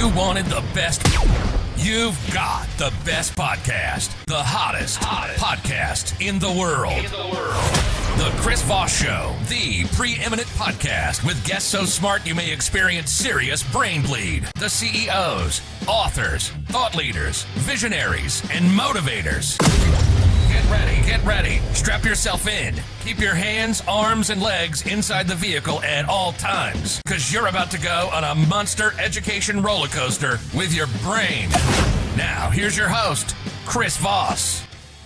You wanted the best. You've got the best podcast, the hottest podcast in the world. The Chris Voss Show, the preeminent podcast with guests so smart you may experience serious brain bleed. The CEOs, authors, thought leaders, visionaries, and motivators. Get ready. Strap yourself in. Keep your hands, arms, and legs inside the vehicle at all times, because you're about to go on a monster education roller coaster with your brain. Now, here's your host, Chris Voss.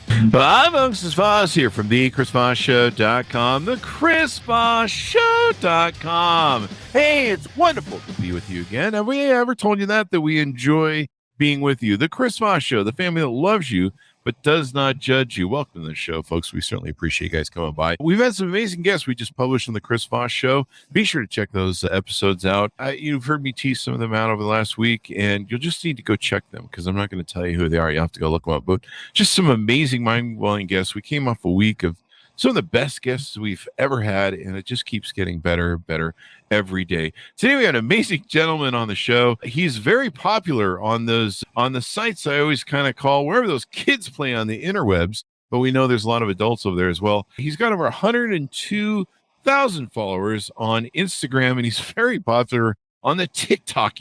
I'm Chris Voss here from the ChrisVossShow.com, the ChrisVossShow.com. Hey, it's wonderful to be with you again. Have we ever told you that we enjoy being with you? The Chris Voss Show, the family that loves you but does not judge you. Welcome to the show, folks. We certainly appreciate you guys coming by. We've had some amazing guests we just published on the Chris Voss Show. Be sure to check those episodes out. You've heard me tease some of them out over the last week, and you'll just need to go check them because I'm not going to tell you who they are. You have to go look them up. But just some amazing, mind-blowing guests. We came off a week of some of the best guests we've ever had, and it just keeps getting better and better every day. Today we had an amazing gentleman on the show. He's very popular on the sites I always kind of call wherever those kids play on the interwebs, but we know there's a lot of adults over there as well. He's got over 102,000 followers on Instagram, and he's very popular on the TikTok,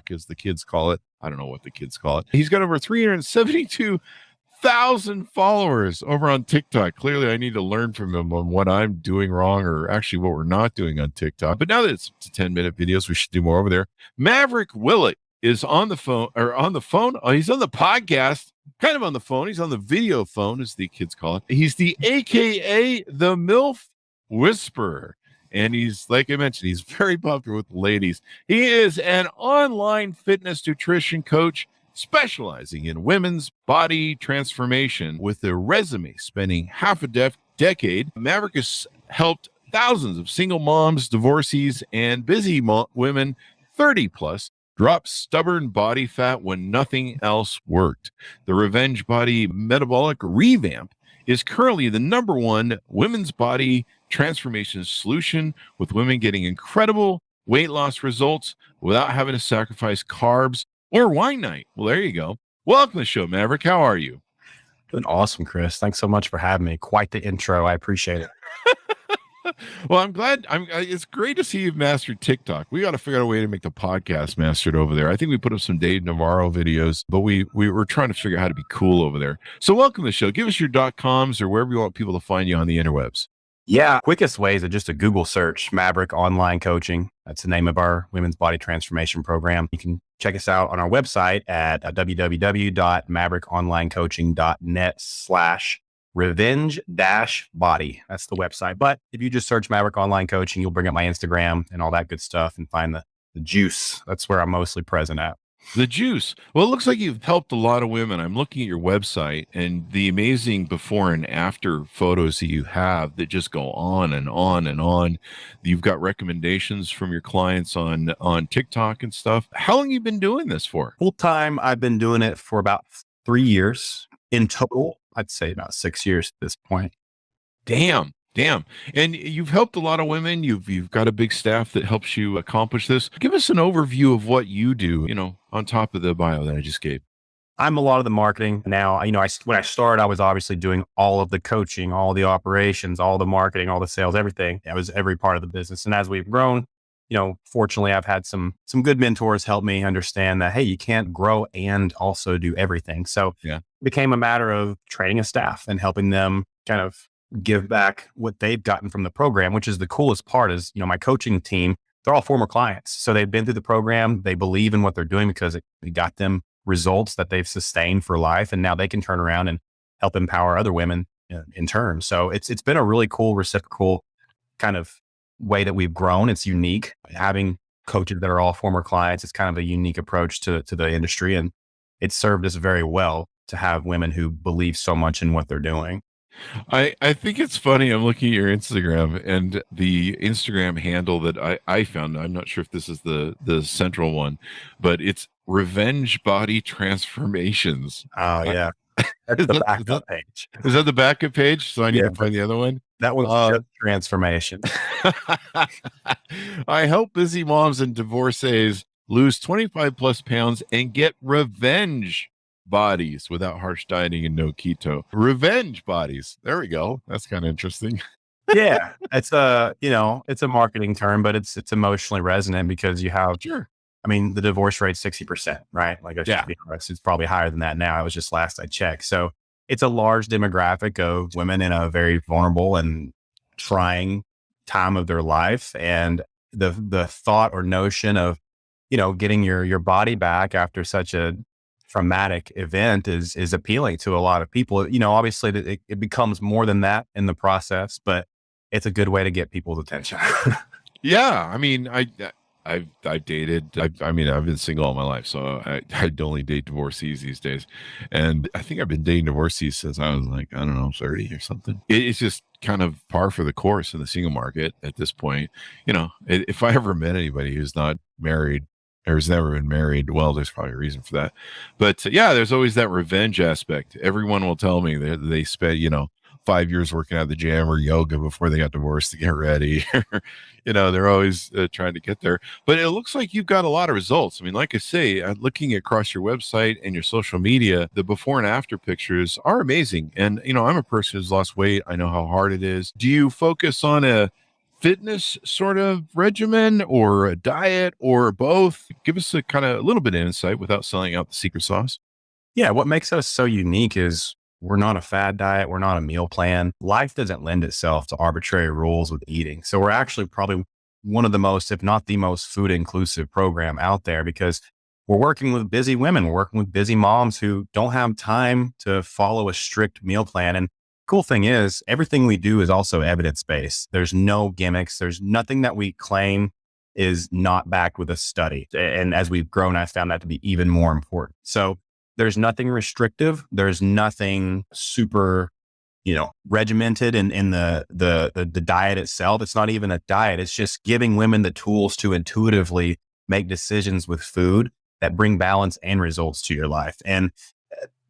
as the kids call it. I don't know what the kids call it. He's got over 372,000 followers over on TikTok. Clearly, I need to learn from him on what I'm doing wrong, or actually what we're not doing on TikTok. But now that it's 10-minute videos, we should do more over there. Maverick Willett is on the phone. Oh, he's on the podcast, kind of on the phone. He's on the video phone, as the kids call it. He's the AKA the MILF Whisperer. And he's, like I mentioned, he's very popular with the ladies. He is an online fitness nutrition coach specializing in women's body transformation with a resume spanning half a decade. Maverick has helped thousands of single moms, divorcees, and busy women 30 plus drop stubborn body fat when nothing else worked. The Revenge Body Metabolic Revamp is currently the #1 women's body transformation solution, with women getting incredible weight loss results without having to sacrifice carbs or wine night. Well, there you go. Welcome to the show, Maverick. How are you? Doing awesome, Chris. Thanks so much for having me. Quite the intro. I appreciate it. Well, I'm glad. It's great to see you've mastered TikTok. We got to figure out a way to make the podcast mastered over there. I think we put up some Dave Navarro videos, but we were trying to figure out how to be cool over there. So welcome to the show. Give us your .coms or wherever you want people to find you on the interwebs. Yeah, quickest way is just a Google search, Maverick Online Coaching. That's the name of our women's body transformation program. You can check us out on our website at www.mavericonlinecoaching.net/revenge-body. That's the website. But if you just search Maverick Online Coaching, you'll bring up my Instagram and all that good stuff and find the juice. That's where I'm mostly present at. The juice. Well, it looks like you've helped a lot of women. I'm looking at your website and the amazing before and after photos that you have that just go on and on and on. You've got recommendations from your clients on TikTok and stuff. How long have you been doing this for? Full time, I've been doing it for about 3 years. In total, I'd say about 6 years at this point. Damn. And you've helped a lot of women. You've got a big staff that helps you accomplish this. Give us an overview of what you do, on top of the bio that I just gave. I'm a lot of the marketing now. When I started, I was obviously doing all of the coaching, all the operations, all the marketing, all the sales, everything. That was every part of the business. And as we've grown, fortunately, I've had some good mentors help me understand that, hey, you can't grow and also do everything. So it became a matter of training a staff and helping them kind of give back what they've gotten from the program, which is the coolest part is, my coaching team, they're all former clients. So they've been through the program. They believe in what they're doing because it got them results that they've sustained for life. And now they can turn around and help empower other women in turn. So it's been a really cool, reciprocal kind of way that we've grown. It's unique. Having coaches that are all former clients, it's kind of a unique approach to the industry. And it's served us very well to have women who believe so much in what they're doing. I think it's funny. I'm looking at your Instagram, and the Instagram handle that I found, I'm not sure if this is the central one, but it's Revenge Body Transformations. Oh, yeah. That's the backup page. Is that the backup page? So I need to find the other one? That one's just transformation. I help busy moms and divorcees lose 25 plus pounds and get revenge bodies without harsh dieting and no keto. Revenge bodies. There we go. That's kind of interesting. Yeah, it's it's a marketing term, but it's emotionally resonant because you have, Sure. I mean, the divorce rate's 60%, right? Like, it's probably higher than that now. It was just last I checked. So it's a large demographic of women in a very vulnerable and trying time of their life. And the thought or notion of, getting your body back after such a traumatic event is appealing to a lot of people. Obviously it becomes more than that in the process, but it's a good way to get people's attention. Yeah. I mean, I've dated, I've been single all my life. So I only date divorcees these days. And I think I've been dating divorcees since I was like, I don't know, 30 or something. It's just kind of par for the course in the single market at this point. If I ever met anybody who's not married or has never been married, well, there's probably a reason for that. But yeah, there's always that revenge aspect. Everyone will tell me that they spent, 5 years working at the gym or yoga before they got divorced to get ready. They're always trying to get there. But it looks like you've got a lot of results. I mean, like I say, looking across your website and your social media, the before and after pictures are amazing. And, I'm a person who's lost weight. I know how hard it is. Do you focus on a fitness sort of regimen or a diet or both? Give us a little bit of insight without selling out the secret sauce. Yeah. What makes us so unique is we're not a fad diet. We're not a meal plan. Life doesn't lend itself to arbitrary rules with eating. So we're actually probably one of the most, if not the most food inclusive program out there, because we're working with busy women. We're working with busy moms who don't have time to follow a strict meal plan. And cool thing is everything we do is also evidence-based. There's no gimmicks. There's nothing that we claim is not backed with a study. And as we've grown, I found that to be even more important. So there's nothing restrictive. There's nothing super, regimented in the diet itself. It's not even a diet. It's just giving women the tools to intuitively make decisions with food that bring balance and results to your life. And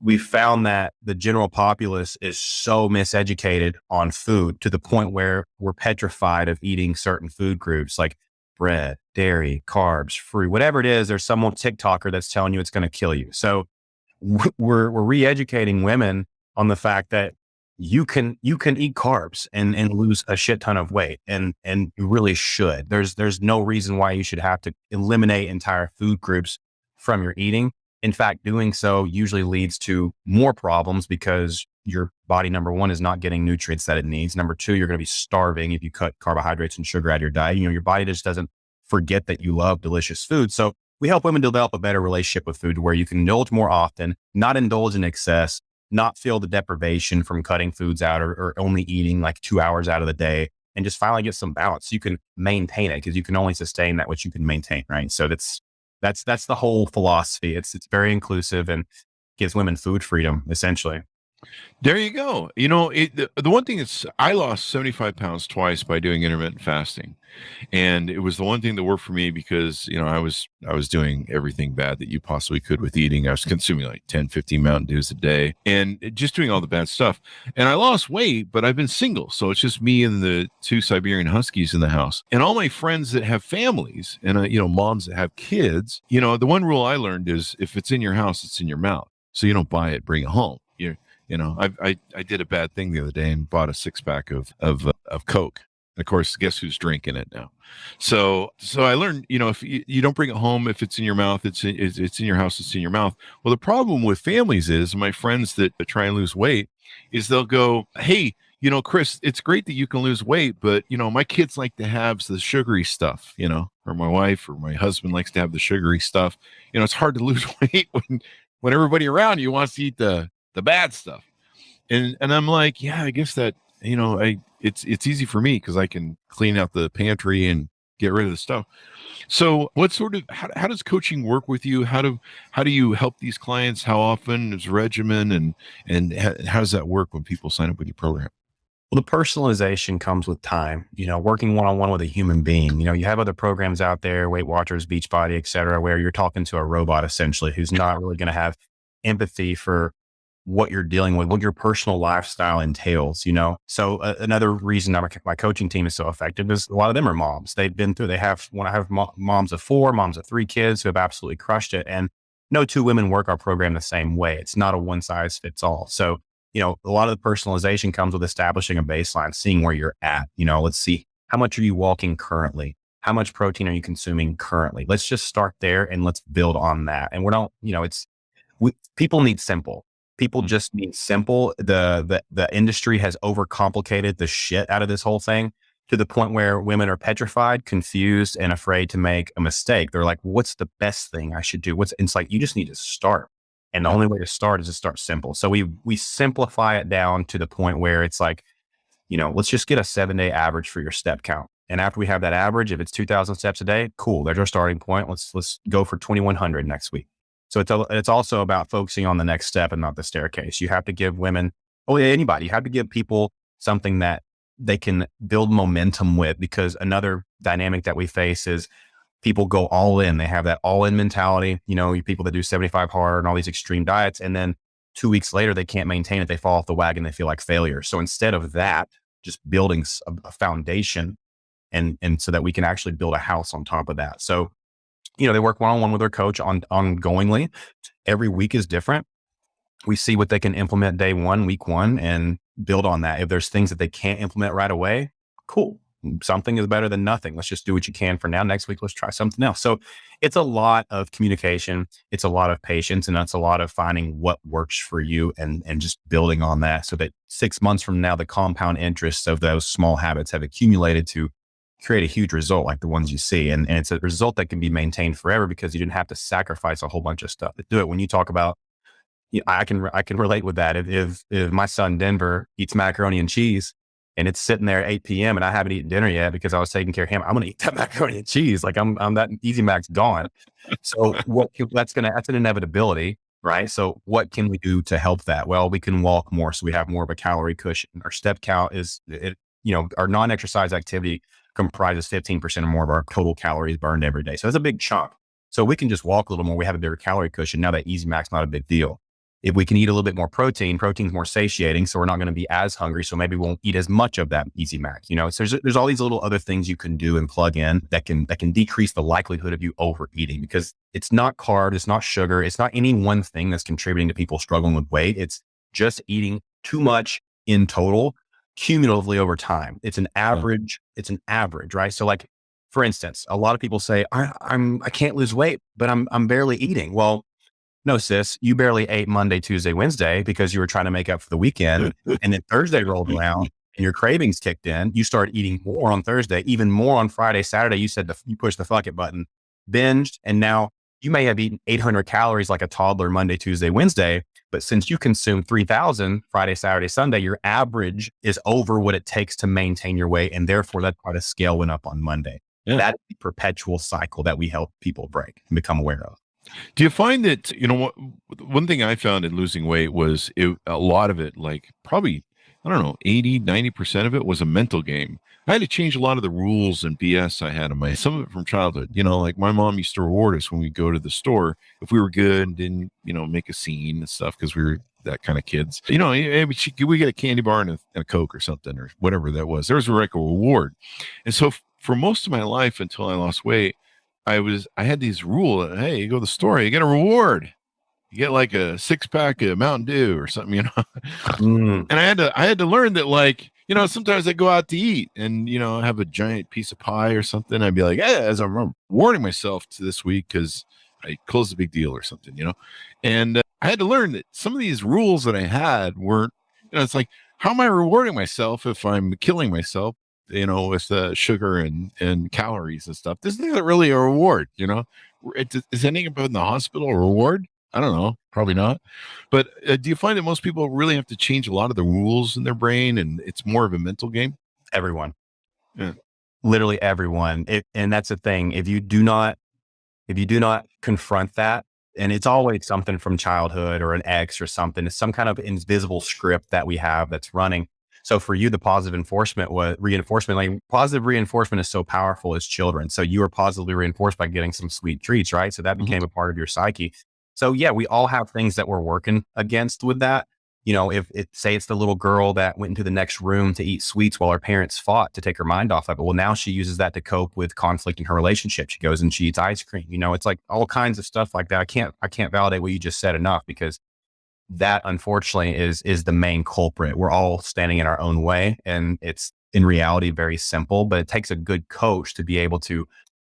we found that the general populace is so miseducated on food to the point where we're petrified of eating certain food groups like bread, dairy, carbs, fruit, whatever it is. There's some TikToker that's telling you it's going to kill you. So we're re-educating women on the fact that you can eat carbs and lose a shit ton of weight, and you really should. There's no reason why you should have to eliminate entire food groups from your eating. In fact, doing so usually leads to more problems because your body, number one, is not getting nutrients that it needs. Number two, you're going to be starving if you cut carbohydrates and sugar out of your diet. Your body just doesn't forget that you love delicious food. So we help women develop a better relationship with food where you can indulge more often, not indulge in excess, not feel the deprivation from cutting foods out or only eating like 2 hours out of the day, and just finally get some balance. You can maintain it because you can only sustain that which you can maintain, right? So that's the whole philosophy. It's very inclusive and gives women food freedom, essentially. There you go. The one thing is I lost 75 pounds twice by doing intermittent fasting. And it was the one thing that worked for me because, I was doing everything bad that you possibly could with eating. I was consuming like 10, 15 Mountain Dews a day and just doing all the bad stuff. And I lost weight, but I've been single. So it's just me and the 2 Siberian Huskies in the house. And all my friends that have families and, moms that have kids, the one rule I learned is if it's in your house, it's in your mouth. So you don't buy it, bring it home. I did a bad thing the other day and bought a 6-pack of Coke. And of course, guess who's drinking it now? So I learned, if you don't bring it home, if it's in your mouth, it's in your house, it's in your mouth. Well, the problem with families is my friends that try and lose weight is they'll go, hey, Chris, it's great that you can lose weight, but my kids like to have the sugary stuff, or my wife or my husband likes to have the sugary stuff. It's hard to lose weight when everybody around you wants to eat the bad stuff. And I'm like, yeah, I guess that, it's easy for me because I can clean out the pantry and get rid of the stuff. So what sort of, how does coaching work with you? How do you help these clients? How often is regimen and how does that work when people sign up with your program? Well, the personalization comes with time, working one-on-one with a human being. You have other programs out there, Weight Watchers, Beachbody, et cetera, where you're talking to a robot essentially who's not really going to have empathy for what you're dealing with, what your personal lifestyle entails, you know? So another reason my coaching team is so effective is a lot of them are moms. They've been through, I have moms of 4, moms of 3 kids who have absolutely crushed it. And no 2 women work our program the same way. It's not a one size fits all. So, you know, a lot of the personalization comes with establishing a baseline, seeing where you're at. You know, let's see, how much are you walking currently? How much protein are you consuming currently? Let's just start there and let's build on that. And we're not, you know, people need simple. People just need simple. The industry has overcomplicated the shit out of this whole thing to the point where women are petrified, confused, and afraid to make a mistake. They're like, what's the best thing I should do? It's like, you just need to start. And the only way to start is to start simple. So we simplify it down to the point where it's like, you know, let's just get a 7-day average for your step count. And after we have that average, if it's 2,000 steps a day, cool. There's our starting point. Let's go for 2,100 next week. So it's also about focusing on the next step and not the staircase. You have to give women, anybody, you have to give people something that they can build momentum with, because another dynamic that we face is people go all in. They have that all in mentality, you know, people that do 75 hard and all these extreme diets. And then 2 weeks later, they can't maintain it. They fall off the wagon. They feel like failure. So instead of that, just building a foundation and so that we can actually build a house on top of that. So, you know, they work one-on-one with their coach ongoingly. Every week is different. We see what they can implement day 1, week 1, and build on that. If there's things that they can't implement right away, cool. Something is better than nothing. Let's just do what you can for now. Next week, let's try something else. So it's a lot of communication. It's a lot of patience, and that's a lot of finding what works for you and just building on that so that 6 months from now, the compound interest of those small habits have accumulated to create a huge result like the ones you see. And it's a result that can be maintained forever because you didn't have to sacrifice a whole bunch of stuff to do it. When you talk about, you know, I can relate with that. If my son Denver eats macaroni and cheese and it's sitting there at 8 p.m. and I haven't eaten dinner yet because I was taking care of him, I'm going to eat that macaroni and cheese. Like I'm that Easy Mac's gone. So that's an inevitability, right? So what can we do to help that? Well, we can walk more. So we have more of a calorie cushion. Our step count our non-exercise activity comprises 15% or more of our total calories burned every day. So that's a big chunk. So we can just walk a little more. We have a bigger calorie cushion. Now that Easy Mac's not a big deal. If we can eat a little bit more protein's more satiating. So we're not going to be as hungry. So maybe we won't eat as much of that Easy Mac, you know. So there's all these little other things you can do and plug in that can decrease the likelihood of you overeating, because it's not carbs, it's not sugar, it's not any one thing that's contributing to people struggling with weight. It's just eating too much in total, cumulatively over time. It's an average. It's an average, right? So like, for instance, a lot of people say, I can't lose weight, but I'm barely eating. Well, no, sis, you barely ate Monday, Tuesday, Wednesday because you were trying to make up for the weekend. And then Thursday rolled around and your cravings kicked in. You started eating more on Thursday, even more on Friday, Saturday. You said you pushed the fuck it button, binged. And now you may have eaten 800 calories like a toddler Monday, Tuesday, Wednesday. But since you consume 3,000 Friday, Saturday, Sunday, your average is over what it takes to maintain your weight. And therefore that's why the scale went up on Monday. Yeah. That's the perpetual cycle that we help people break and become aware of. Do you find that, you know, one thing I found in losing weight was a lot of it, like probably, I don't know, 80, 90% of it was a mental game. I had to change a lot of the rules and BS I had in some of it from childhood. You know, like my mom used to reward us when we go to the store if we were good and didn't, you know, make a scene and stuff because we were that kind of kids. You know, we get a candy bar and a Coke or something or whatever that was. There was like a reward. And so for most of my life until I lost weight, I had these rules. Hey, you go to the store, you get a reward. You get like a 6-pack of Mountain Dew or something, you know. And I had to learn that, like, you know, sometimes I go out to eat and, you know, have a giant piece of pie or something. I'd be like, as I'm rewarding myself to this week because I closed a big deal or something, you know. And I had to learn that some of these rules that I had weren't, you know, it's like, how am I rewarding myself if I'm killing myself, you know, with sugar and calories and stuff? This isn't really a reward, you know. Is ending up in the hospital a reward? I don't know, probably not. But do you find that most people really have to change a lot of the rules in their brain and it's more of a mental game? Everyone. Yeah. Literally everyone. And that's the thing. If you do not confront that, and it's always something from childhood or an ex or something, it's some kind of invisible script that we have that's running. So for you, the positive reinforcement, like positive reinforcement is so powerful as children. So you were positively reinforced by getting some sweet treats, right? So that became a part of your psyche. So yeah, we all have things that we're working against with that. if it say it's the little girl that went into the next room to eat sweets while her parents fought to take her mind off of it. Well, now she uses that to cope with conflict in her relationship. She goes and she eats ice cream. It's like all kinds of stuff like that. I can't validate what you just said enough, because that unfortunately is the main culprit. We're all standing in our own way, and it's in reality very simple, but it takes a good coach to be able to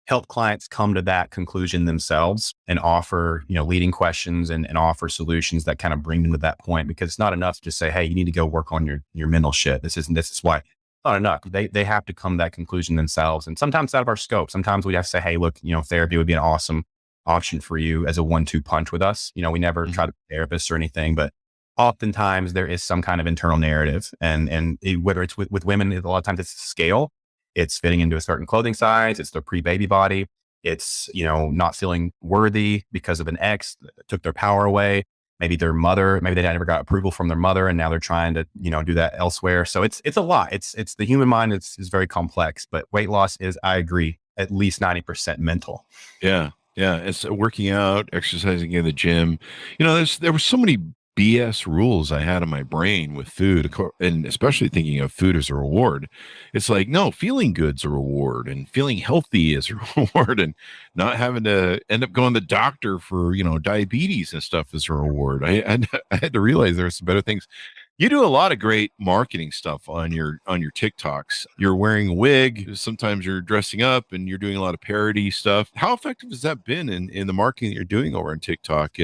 help clients come to that conclusion themselves and offer, leading questions and offer solutions that kind of bring them to that point. Because it's not enough to just say, hey, you need to go work on your mental shit. This is why. It's not enough. They have to come to that conclusion themselves. And sometimes out of our scope, sometimes we have to say, hey, look, therapy would be an awesome option for you as a 1-2 punch with us. We never try to be therapists or anything, but oftentimes there is some kind of internal narrative. And whether it's with women, a lot of times it's a scale. It's fitting into a certain clothing size. It's their pre-baby body. It's, not feeling worthy because of an ex that took their power away. Maybe their mother, maybe they never got approval from their mother, and now they're trying to, do that elsewhere. So it's a lot. It's the human mind is very complex, but weight loss is, I agree, at least 90% mental. Yeah. Yeah. It's working out, exercising in the gym. There were so many BS rules I had in my brain with food, and especially thinking of food as a reward. It's like, no, feeling good's a reward, and feeling healthy is a reward, and not having to end up going to the doctor for, diabetes and stuff is a reward. I had to realize there's some better things. You do a lot of great marketing stuff on your TikToks. You're wearing a wig. Sometimes you're dressing up, and you're doing a lot of parody stuff. How effective has that been in the marketing that you're doing over on TikTok?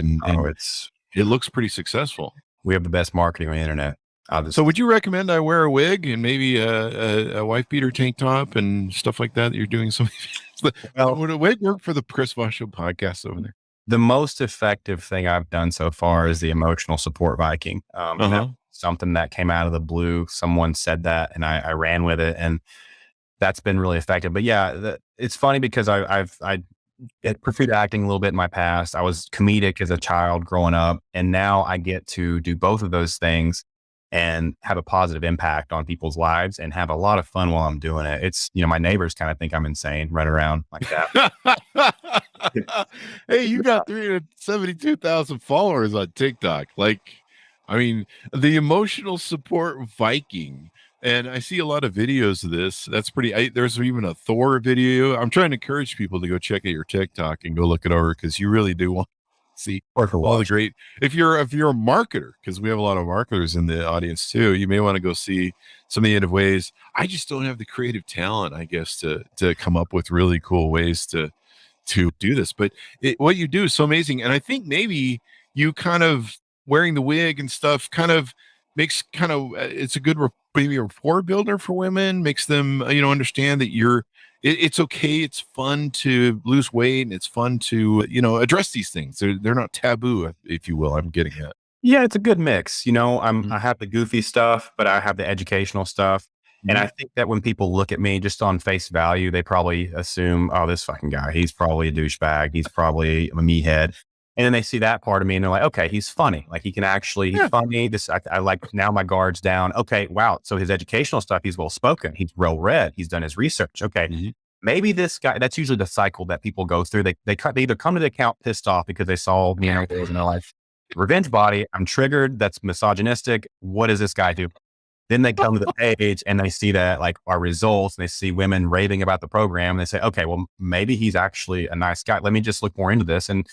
It looks pretty successful. We have the best marketing on the internet. So would you recommend I wear a wig and maybe a wife beater tank top and stuff like that you're doing? Would a wig work for the Chris Voss Show podcast over there? The most effective thing I've done so far is the emotional support Viking. Something that came out of the blue. Someone said that, and I ran with it, and that's been really effective. But yeah, it's funny because I pursued acting a little bit in my past. I was comedic as a child growing up, and now I get to do both of those things and have a positive impact on people's lives and have a lot of fun while I'm doing it. It's, my neighbors kind of think I'm insane running around like that. Hey, you got 372,000 followers on TikTok. The emotional support Viking. And I see a lot of videos of this. That's pretty. There's even a Thor video. I'm trying to encourage people to go check out your TikTok and go look it over, because you really do want to see all the great. If you're a marketer, because we have a lot of marketers in the audience too, you may want to go see some of the innovative ways. I just don't have the creative talent, I guess, to come up with really cool ways to do this. But what you do is so amazing, and I think maybe you kind of wearing the wig and stuff kind of makes it's a good maybe a rapport builder for women, makes them understand that it's okay, it's fun to lose weight, and it's fun to address these things. They're not taboo, if you will. I'm getting at. Yeah, it's a good mix. I have the goofy stuff, but I have the educational stuff. And I think that when people look at me just on face value, they probably assume, oh, this fucking guy, he's probably a douchebag, he's probably a meathead. And then they see that part of me and they're like, okay, he's funny. Like, he can actually, he's funny. I like, now my guard's down. Okay. Wow. So his educational stuff, he's well-spoken. He's well-read. He's done his research. Okay. Maybe this guy, that's usually the cycle that people go through. They either come to the account pissed off because they saw me in their life. Revenge body. I'm triggered. That's misogynistic. What does this guy do? Then they come to the page and they see that, like, our results, and they see women raving about the program. And they say, okay, well, maybe he's actually a nice guy. Let me just look more into this. And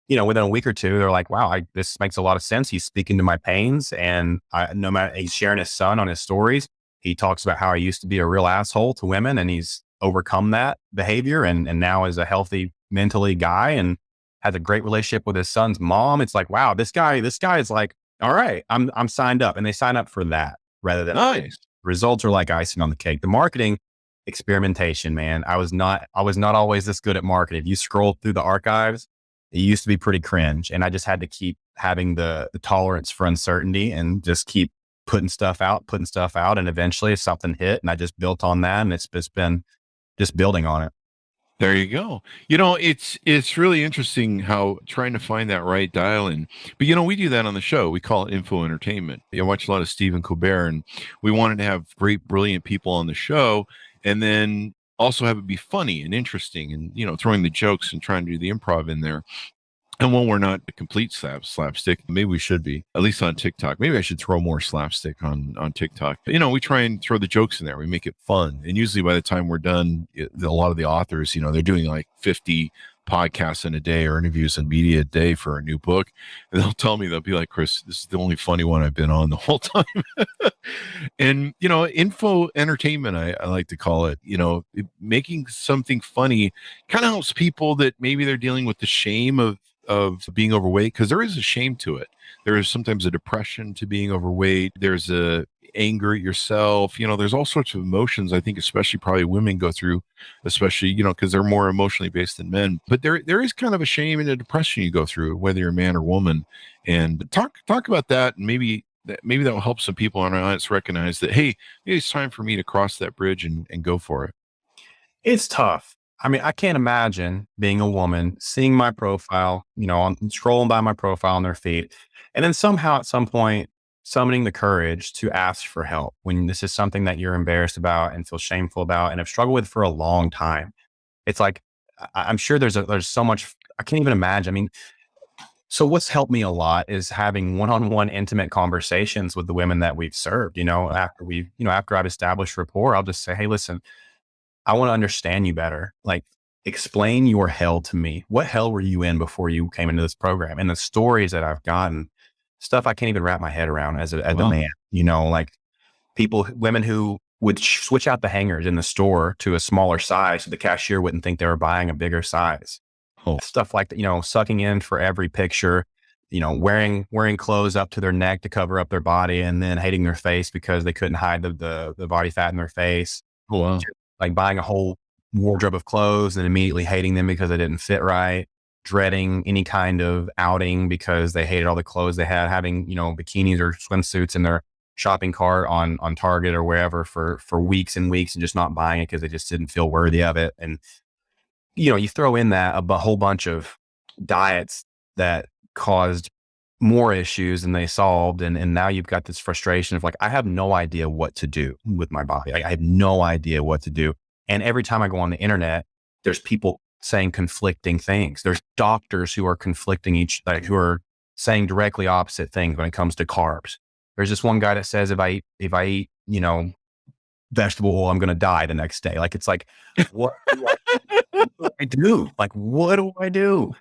within a week or two, they're like, wow, this makes a lot of sense. He's speaking to my pains, and no matter, he's sharing his son on his stories. He talks about how he used to be a real asshole to women, and he's overcome that behavior and now is a healthy mentally guy and has a great relationship with his son's mom. It's like, wow, this guy is like, all right, I'm signed up. And they sign up for that rather than nice. Results are like icing on the cake. The marketing experimentation, man. I was not always this good at marketing. If you scroll through the archives, it used to be pretty cringe, and I just had to keep having the tolerance for uncertainty and just keep putting stuff out. And eventually something hit, and I just built on that, and it's been just building on it. There you go. It's really interesting how trying to find that right dial in. But we do that on the show. We call it info entertainment. I watch a lot of Stephen Colbert, and we wanted to have great, brilliant people on the show, and then also have it be funny and interesting, and throwing the jokes and trying to do the improv in there. And when we're not a complete slapstick, maybe we should be, at least on TikTok. Maybe I should throw more slapstick on TikTok. You know, we try and throw the jokes in there. We make it fun. And usually by the time we're done, a lot of the authors, you know, they're doing like 50 podcasts in a day or interviews and media a day for a new book. And they'll tell me, they'll be like, Chris, this is the only funny one I've been on the whole time. And, you know, info entertainment, I like to call it, you know, making something funny kind of helps people that maybe they're dealing with the shame of being overweight, because there is a shame to it. There is sometimes a depression to being overweight. There's a anger at yourself. You know, there's all sorts of emotions. I think especially probably women go through, especially, you know, because they're more emotionally based than men. But there is kind of a shame and a depression you go through, whether you're a man or woman. And talk about that, and maybe that will help some people on our audience recognize that, hey, maybe it's time for me to cross that bridge and go for it. It's tough. I mean, I can't imagine being a woman, seeing my profile, you know, scrolling by my profile on their feed, and then somehow at some point summoning the courage to ask for help when this is something that you're embarrassed about and feel shameful about and have struggled with for a long time. It's like, I'm sure there's so much, I can't even imagine. I mean, so what's helped me a lot is having one-on-one intimate conversations with the women that we've served. You know, after I've established rapport, I'll just say, hey, listen, I want to understand you better. Like, explain your hell to me. What hell were you in before you came into this program? And the stories that I've gotten, stuff I can't even wrap my head around as a man, you know, like women who would switch out the hangers in the store to a smaller size so the cashier wouldn't think they were buying a bigger size. Stuff like that, you know, sucking in for every picture, you know, wearing clothes up to their neck to cover up their body, and then hating their face because they couldn't hide the body fat in their face. Oh, wow. Like buying a whole wardrobe of clothes and immediately hating them because they didn't fit right, dreading any kind of outing because they hated all the clothes they had, having, you know, bikinis or swimsuits in their shopping cart on Target or wherever for weeks and weeks, and just not buying it because they just didn't feel worthy of it. And, you know, you throw in that a whole bunch of diets that caused more issues than they solved. And now you've got this frustration of like, I have no idea what to do with my body. I have no idea what to do. And every time I go on the internet, there's people saying conflicting things. There's doctors who are conflicting who are saying directly opposite things when it comes to carbs. There's this one guy that says, if I eat, you know, vegetable oil, I'm going to die the next day. Like, it's like, what do I do? Like, what do I do?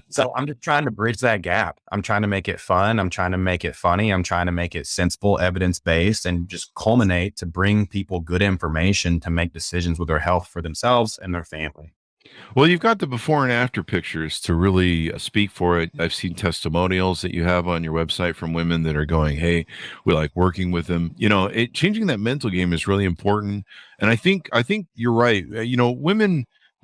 So I'm just trying to bridge that gap. I'm trying to make it fun. I'm trying to make it funny. I'm trying to make it sensible, evidence-based, and just culminate to bring people good information to make decisions with their health for themselves and their family. Well, you've got the before and after pictures to really speak for it. I've seen testimonials that you have on your website from women that are going, hey, we like working with them. You know, changing that mental game is really important. And I think you're right. You know,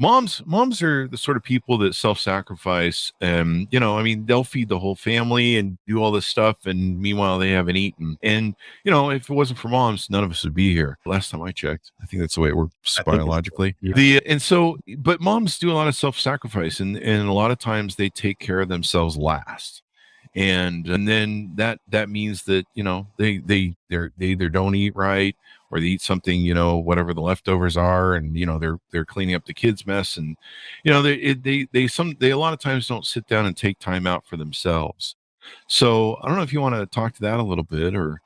moms are the sort of people that self-sacrifice. You know, I mean, they'll feed the whole family and do all this stuff, and meanwhile they haven't eaten. And, you know, if it wasn't for moms, none of us would be here. Last time I checked, I think that's the way it works biologically. But moms do a lot of self-sacrifice, and a lot of times they take care of themselves last. And then that means that, you know, they either don't eat right, or they eat something, you know, whatever the leftovers are, and, you know, they're cleaning up the kids' mess, and, you know, they a lot of times don't sit down and take time out for themselves. So I don't know if you want to talk to that a little bit, or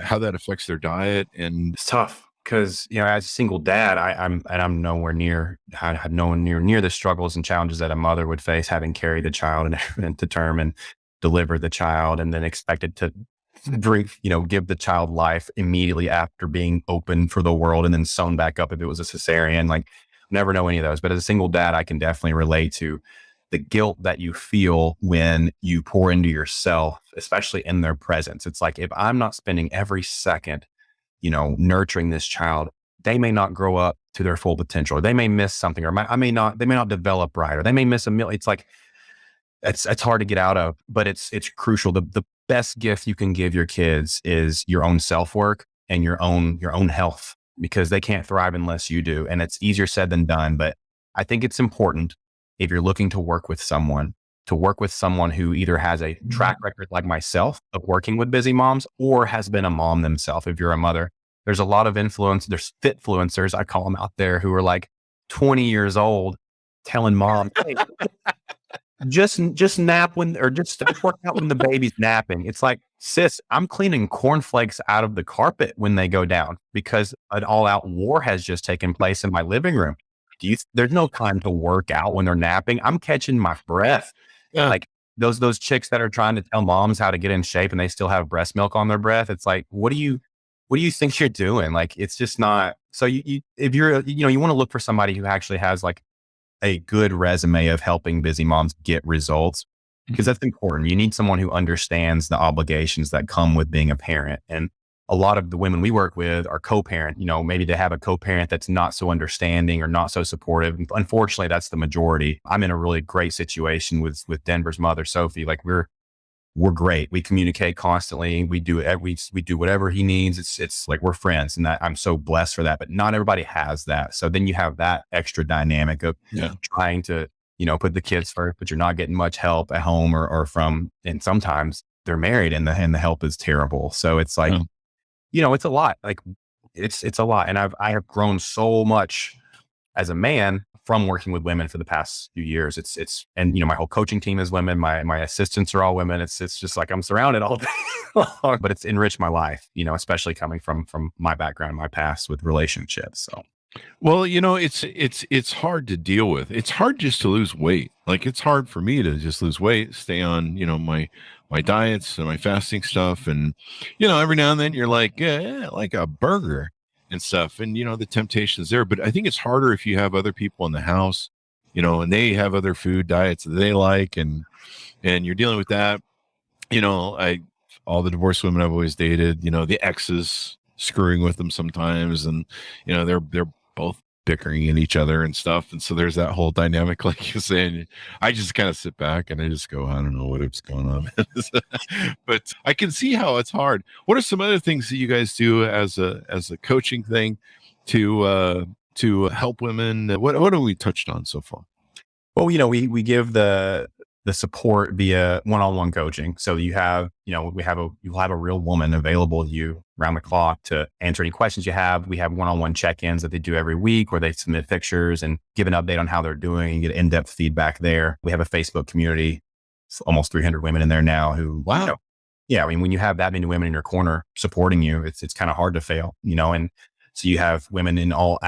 how that affects their diet. And it's tough because, you know, as a single dad, I'm nowhere near the struggles and challenges that a mother would face, having carried the child and to term and delivered the child, and then expected to give the child life immediately after being open for the world and then sewn back up if it was a cesarean. Like, never know any of those. But as a single dad, I can definitely relate to the guilt that you feel when you pour into yourself, especially in their presence. It's like, if I'm not spending every second, you know, nurturing this child, they may not grow up to their full potential, or they may miss something, or they may not develop right, or they may miss a meal. It's like, it's hard to get out of, but it's crucial. The best gift you can give your kids is your own self-work and your own health, because they can't thrive unless you do. And it's easier said than done. But I think it's important, if you're looking to work with someone who either has a track record like myself of working with busy moms, or has been a mom themselves. If you're a mother, there's a lot of there's fitfluencers, I call them, out there, who are like 20 years old telling mom, hey, just nap when, or just work out when the baby's napping. It's like, sis, I'm cleaning cornflakes out of the carpet when they go down because an all out war has just taken place in my living room. There's no time to work out when they're napping. I'm catching my breath. Yeah. Like those chicks that are trying to tell moms how to get in shape and they still have breast milk on their breath. It's like, what do you think you're doing? Like, it's just not. So if you're, you want to look for somebody who actually has like a good resume of helping busy moms get results, because that's important. You need someone who understands the obligations that come with being a parent. And a lot of the women we work with are co-parent, maybe they have a co-parent that's not so understanding or not so supportive. Unfortunately, that's the majority. I'm in a really great situation with Denver's mother, Sophie. Like we're great. We communicate constantly. We do whatever he needs. It's like we're friends, and that I'm so blessed for that. But not everybody has that. So then you have that extra dynamic of trying to, put the kids first, but you're not getting much help at home or from. And sometimes they're married, and the help is terrible. So it's like, it's a lot. Like it's a lot, and I have grown so much as a man from working with women for the past few years. And my whole coaching team is women. My assistants are all women. It's just like I'm surrounded all day long, but it's enriched my life, especially coming from my background, my past with relationships. So, well, it's hard to deal with. It's hard just to lose weight. Like it's hard for me to just lose weight, stay on, my diets and my fasting stuff. And, every now and then you're like, like a burger and stuff. And, the temptation is there, but I think it's harder if you have other people in the house, and they have other food diets that they like, and you're dealing with that. All the divorced women I've always dated, the exes screwing with them sometimes. And, they're both bickering at each other and stuff. And so there's that whole dynamic, like you're saying. I just kind of sit back and I just go, I don't know what's going on. But I can see how it's hard. What are some other things that you guys do as a coaching thing to help women? What have we touched on so far? Well, we give the support via one-on-one coaching. So you'll have a real woman available to you around the clock to answer any questions you have. We have one-on-one check-ins that they do every week where they submit pictures and give an update on how they're doing and get in-depth feedback there. We have a Facebook community, almost 300 women in there now who, wow. When you have that many women in your corner supporting you, it's kind of hard to fail, and so you have women in all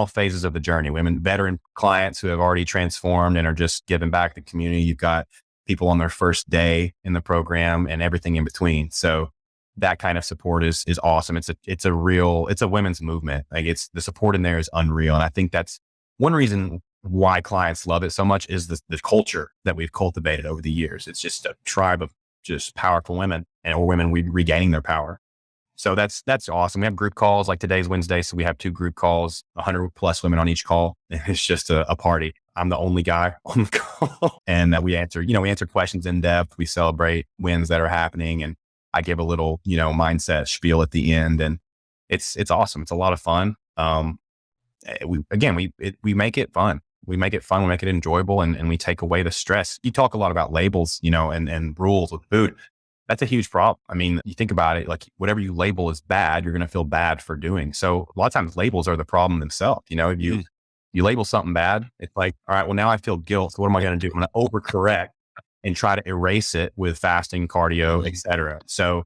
phases of the journey, veteran clients who have already transformed and are just giving back to the community. You've got people on their first day in the program and everything in between. So that kind of support is awesome. It's a women's movement. Like the support in there is unreal. And I think that's one reason why clients love it so much is the culture that we've cultivated over the years. It's just a tribe of just powerful women or women regaining their power. So that's awesome. We have group calls, like today's Wednesday. So we have 2 group calls, 100 plus women on each call. It's just a party. I'm the only guy on the call, and that we answer questions in depth. We celebrate wins that are happening, and I give a little, mindset spiel at the end, and it's awesome. It's a lot of fun. We make it fun. We make it fun. We make it enjoyable, and we take away the stress. You talk a lot about labels, and rules with food. That's a huge problem. I mean, you think about it, like whatever you label as bad, you're going to feel bad for doing. So a lot of times labels are the problem themselves. If you label something bad, it's like, all right, well, now I feel guilt. So what am I going to do? I'm going to overcorrect and try to erase it with fasting, cardio, etc. So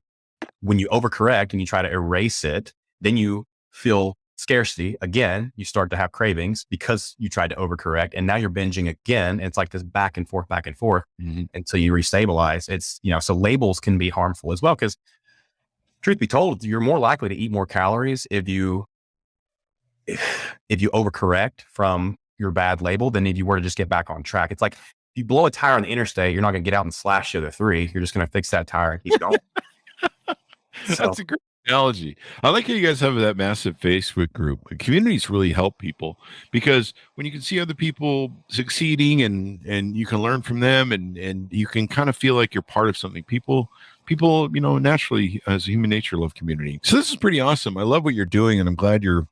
when you overcorrect and you try to erase it, then you feel scarcity again. You start to have cravings because you tried to overcorrect, and now you're binging again. It's like this back and forth until you restabilize. It's, so labels can be harmful as well, because truth be told, you're more likely to eat more calories if you overcorrect from your bad label than if you were to just get back on track. It's like if you blow a tire on the interstate, you're not going to get out and slash the other 3. You're just going to fix that tire and keep going. That's a great analogy. I like how you guys have that massive Facebook group. Communities really help people, because when you can see other people succeeding and you can learn from them, and you can kind of feel like you're part of something. People, naturally as a human nature love community. So this is pretty awesome. I love what you're doing, and I'm glad you're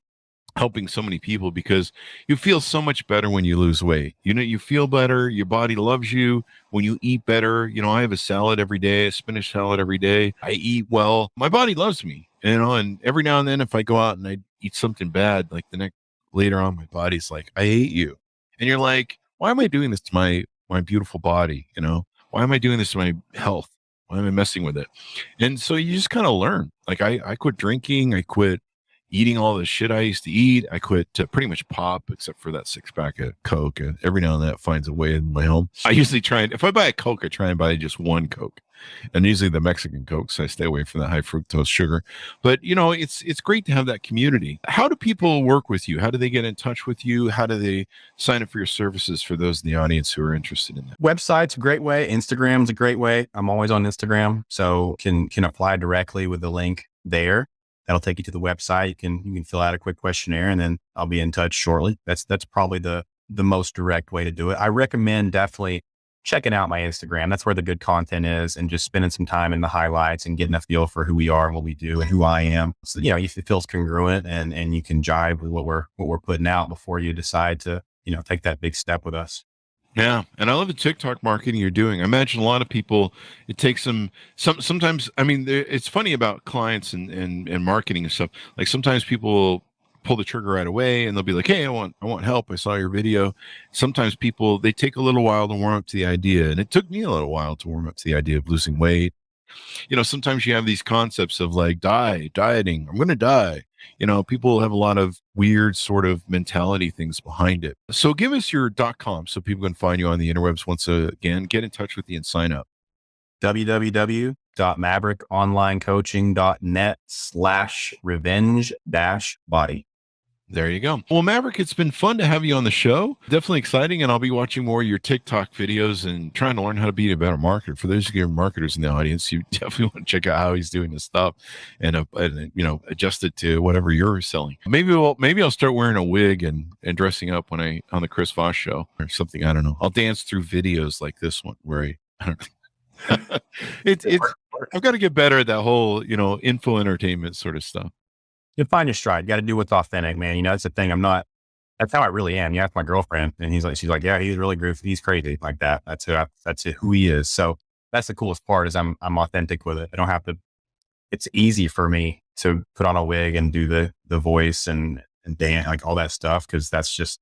helping so many people, because you feel so much better when you lose weight. You feel better. Your body loves you when you eat better. I have a salad every day, a spinach salad every day. I eat well. My body loves me, and every now and then if I go out and I eat something bad, like later on, my body's like, I hate you. And you're like, why am I doing this to my my beautiful body? You know, why am I doing this to my health? Why am I messing with it? And so you just kind of learn. Like I quit drinking. I quit eating all the shit I used to eat. I quit pretty much pop, except for that 6-pack of Coke. Every now and then it finds a way in my home. I usually try and, if I buy a Coke, I try and buy just one Coke, and usually the Mexican Coke. So I stay away from the high fructose sugar. But you know, it's great to have that community. How do people work with you? How do they get in touch with you? How do they sign up for your services for those in the audience who are interested in that? Website's a great way. Instagram's a great way. I'm always on Instagram, so can apply directly with the link there. That'll take you to the website. You can fill out a quick questionnaire, and then I'll be in touch shortly. That's probably the most direct way to do it. I recommend definitely checking out my Instagram. That's where the good content is, and just spending some time in the highlights and getting a feel for who we are and what we do and who I am. So, you know, if it feels congruent and you can jive with what we're putting out before you decide to, you know, take that big step with us. Yeah. And I love the TikTok marketing you're doing. I imagine a lot of people, it takes them sometimes, I mean, it's funny about clients and marketing and stuff. Like sometimes people will pull the trigger right away and they'll be like, hey, I want help. I saw your video. Sometimes people, they take a little while to warm up to the idea. And it took me a little while to warm up to the idea of losing weight. You know, sometimes you have these concepts of like dieting, I'm going to die. You know, people have a lot of weird sort of mentality things behind it. So give us your .com so people can find you on the interwebs. Once again, get in touch with you and sign up. www.maverickonlinecoaching.net/revenge-body. There you go. Well, Maverick, it's been fun to have you on the show. Definitely exciting. And I'll be watching more of your TikTok videos and trying to learn how to be a better marketer. For those of you marketers in the audience, you definitely want to check out how he's doing this stuff and you know, adjust it to whatever you're selling. Maybe I'll start wearing a wig and dressing up when on the Chris Voss Show or something. I don't know. I'll dance through videos like this one where I don't know. I've got to get better at that whole, you know, info entertainment sort of stuff. You'll find your stride. You got to do what's authentic, man. You know, that's the thing. That's how I really am. You ask my girlfriend and she's like, yeah, he's really groovy. He's crazy like that. That's who he is. So that's the coolest part is I'm authentic with it. I don't have to, it's easy for me to put on a wig and do the voice and dance, like all that stuff. Cause that's just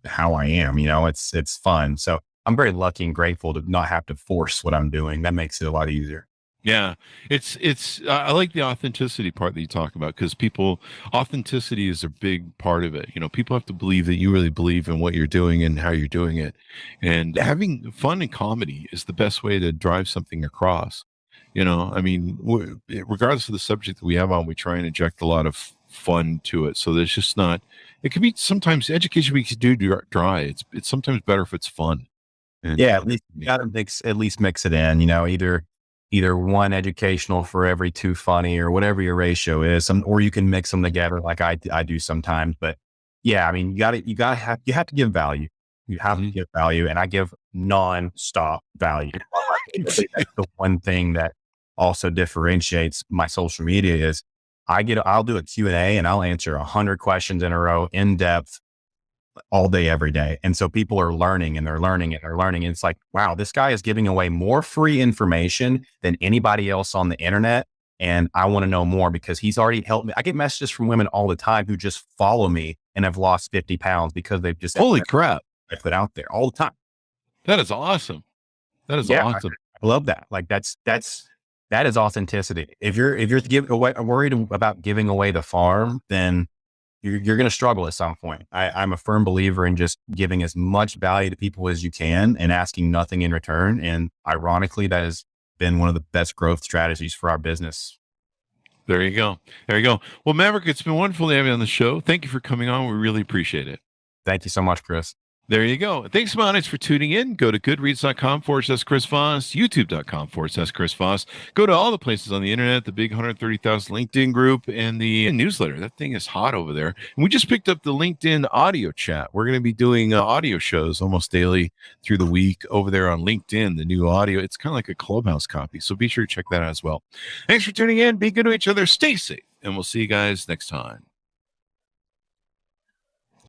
how I am, you know, it's fun. So I'm very lucky and grateful to not have to force what I'm doing. That makes it a lot easier. Yeah, I like the authenticity part that you talk about because authenticity is a big part of it. You know, people have to believe that you really believe in what you're doing and how you're doing it. And having fun and comedy is the best way to drive something across. You know, I mean, regardless of the subject that we have on, we try and inject a lot of fun to it. So there's just not, it can be sometimes education we could do dry. It's sometimes better if it's fun. And yeah, at least you got to mix it in, you know, either one educational for every two funny or whatever your ratio is, or you can mix them together like I do sometimes. But yeah, I mean, you have to give value. You have to give value, and I give non-stop value. That's the one thing that also differentiates my social media is I'll do a Q&A and I'll answer 100 questions in a row, in depth, all day, every day. And so people are learning and they're learning and they're learning. And it's like, wow, this guy is giving away more free information than anybody else on the internet. And I want to know more because he's already helped me. I get messages from women all the time who just follow me and have lost 50 pounds because they've just, holy crap, I put out there all the time. That is awesome. That is awesome. I love that. Like that is authenticity. If you're worried about giving away the farm, then you're going to struggle at some point. I'm a firm believer in just giving as much value to people as you can and asking nothing in return. And ironically, that has been one of the best growth strategies for our business. There you go. There you go. Well, Maverick, it's been wonderful to have you on the show. Thank you for coming on. We really appreciate it. Thank you so much, Chris. There you go. Thanks, audience, for tuning in. Go to goodreads.com/Chris Voss, youtube.com/Chris Voss. Go to all the places on the internet, the big 130,000 LinkedIn group and the newsletter. That thing is hot over there. And we just picked up the LinkedIn audio chat. We're going to be doing audio shows almost daily through the week over there on LinkedIn, the new audio. It's kind of like a Clubhouse copy. So be sure to check that out as well. Thanks for tuning in. Be good to each other. Stay safe. And we'll see you guys next time.